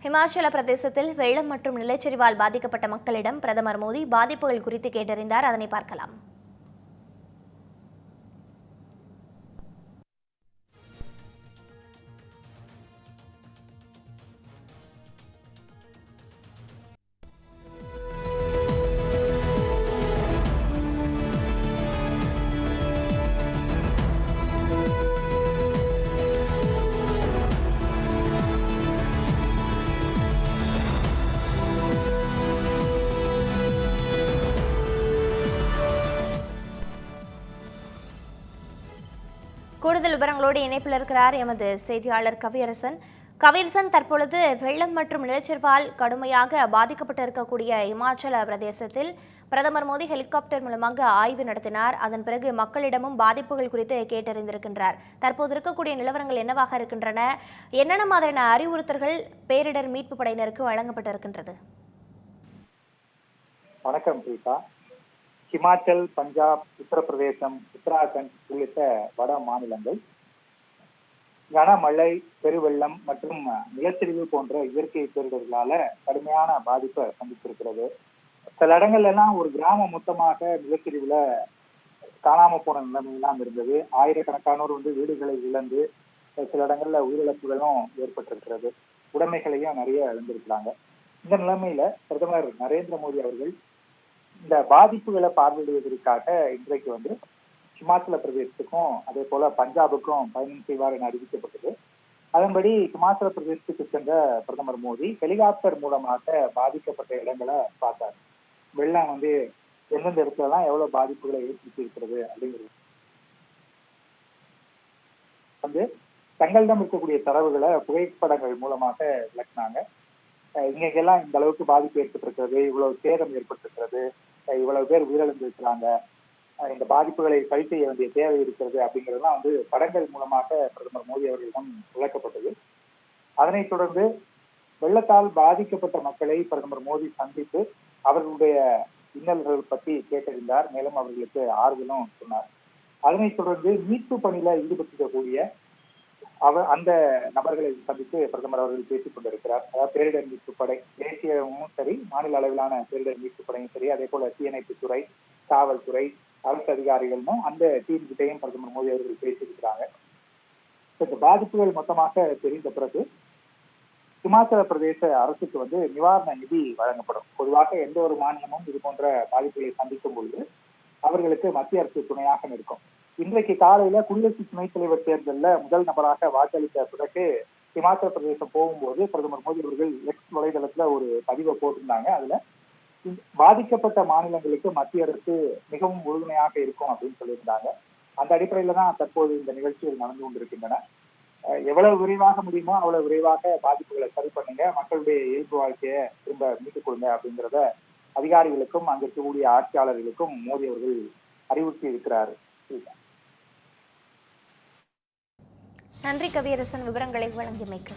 ஹிமாச்சல பிரதேசத்தில் வெள்ளம் மற்றும் நிலச்சரிவால் பாதிக்கப்பட்ட மக்களிடம் பிரதமர் மோடி பாதிப்புகள் குறித்து கேட்டறிந்தார். அதனை பார்க்கலாம். கூடுதல் விவரங்களோடு இணைப்பில் இருக்கிறார் எமது செய்தியாளர் கவியரசன். கவியரசன், தற்பொழுது வெள்ளம் மற்றும் நிலச்சரிவால் கடுமையாக பாதிக்கப்பட்டு இருக்கக்கூடிய இமாச்சல பிரதேசத்தில் பிரதமர் மோடி ஹெலிகாப்டர் மூலமாக ஆய்வு நடத்தினார். அதன் பிறகு மக்களிடமும் பாதிப்புகள் குறித்து கேட்டறிந்திருக்கின்றார். தற்போது இருக்கக்கூடிய நிலவரங்கள் என்னவாக இருக்கின்றன? என்னென்ன மாதிரியான அறிவுறுத்தல்கள் பேரிடர் மீட்பு படையினருக்கு வழங்கப்பட்டிருக்கின்றது? வணக்கம் பிரீதா. ஹிமாச்சல், பஞ்சாப், உத்தரப்பிரதேசம், உத்தராகண்ட் உள்ளிட்ட வட மாநிலங்கள் கனமழை, பெருவெள்ளம் மற்றும் நிலச்சரிவு போன்ற இயற்கை பேரிடர்களால கடுமையான பாதிப்பை சந்தித்திருக்கிறது. சில இடங்கள்ல எல்லாம் ஒரு கிராமம் மொத்தமாக நிலச்சரிவுல காணாம போன நிலைமையெல்லாம் இருந்தது. ஆயிரக்கணக்கானோர் வீடுகளை இழந்து சில இடங்கள்ல உயிரிழப்புகளும் ஏற்பட்டிருக்கிறது. உடைமைகளையும் நிறைய இழந்திருக்கிறாங்க. இந்த நிலைமையில பிரதமர் நரேந்திர மோடி அவர்கள் இந்த பாதிப்புகளை பார்வையிடுவதற்காக இன்றைக்கு ஹிமாச்சல பிரதேசத்துக்கும் அதே போல பஞ்சாபுக்கும் பயணம் செய்வார் என அறிவிக்கப்பட்டது. அதன்படி ஹிமாச்சல பிரதேசத்துக்கு சென்ற பிரதமர் மோடி ஹெலிகாப்டர் மூலமாக பாதிக்கப்பட்ட இடங்களை பார்த்தார். வெள்ளம் எந்தெந்த இடத்துல எல்லாம் எவ்வளவு பாதிப்புகளை ஏற்படுத்தி இருக்கிறது அப்படிங்கிறது தங்களிடம் இருக்கக்கூடிய தரவுகளை புகைப்படங்கள் மூலமாக விளக்கினாங்க. இங்கெல்லாம் இந்த அளவுக்கு பாதிப்பு ஏற்பட்டிருக்கிறது, இவ்வளவு சேதம் ஏற்பட்டிருக்கிறது, இவ்வளவு பேர் உயிரிழந்திருக்கிறாங்க, இந்த பாதிப்புகளை சரி செய்ய வேண்டிய தேவை இருக்கிறது அப்படிங்கிறதுலாம் படங்கள் மூலமாக பிரதமர் மோடி அவர்களிடம் விளக்கப்பட்டது. அதனைத் தொடர்ந்து வெள்ளத்தால் பாதிக்கப்பட்ட மக்களை பிரதமர் மோடி சந்தித்து அவர்களுடைய இன்னல்கள் பற்றி கேட்டறிந்தார். மேலும் அவர்களுக்கு ஆறுதலும் சொன்னார். அதனைத் தொடர்ந்து மீட்பு பணியில ஈடுபட்டிருக்கக்கூடிய அந்த நபர்களை சந்தித்து பிரதமர் அவர்கள் பேசிக் கொண்டிருக்கிறார். அதாவது பேரிடர் மீட்பு படை, தேசியமும் சரி, மாநில அளவிலான பேரிடர் மீட்பு படையும் சரி, அதே போல தீயணைப்புத்துறை, காவல்துறை, அரசு அதிகாரிகளும் அந்த டீம் கிட்டையும் பிரதமர் மோடி அவர்கள் பேசியிருக்கிறாங்க. இந்த பாதிப்புகள் மொத்தமாக தெரிந்த பிறகு ஹிமாச்சல பிரதேச அரசுக்கு நிவாரண நிதி வழங்கப்படும். பொதுவாக எந்த ஒரு மாநிலமும் இது போன்ற பாதிப்புகளை சந்திக்கும் பொழுது அவர்களுக்கு மத்திய அரசு துணையாக நிற்கும். இன்றைக்கு காலையில குடியரசு துணைத் தலைவர் தேர்தலில் முதல் நபராக வாக்களித்த பிறகு ஹிமாச்சல பிரதேசம் போகும்போது பிரதமர் மோடி அவர்கள் எக்ஸ் வலைதளத்துல ஒரு பதிவை போட்டிருந்தாங்க. அதுல பாதிக்கப்பட்ட மாநிலங்களுக்கு மத்திய அரசு மிகவும் உறுதுணையாக இருக்கும் அப்படின்னு சொல்லியிருந்தாங்க. அந்த அடிப்படையில தான் தற்போது இந்த நிகழ்ச்சிகள் நடந்து கொண்டிருக்கின்றன. எவ்வளவு விரைவாக முடியுமோ அவ்வளவு விரைவாக பாதிப்புகளை சரி பண்ணுங்க, மக்களுடைய இயல்பு வாழ்க்கையை திரும்ப மீட்டுக் கொடுங்க அப்படிங்கிறத அதிகாரிகளுக்கும் அங்கு இருக்கக்கூடிய ஆட்சியாளர்களுக்கும் மோடி அவர்கள் அறிவுறுத்தி இருக்கிறார். நன்றி கவியரசன், விவரங்களை வழங்கியமைக்கு.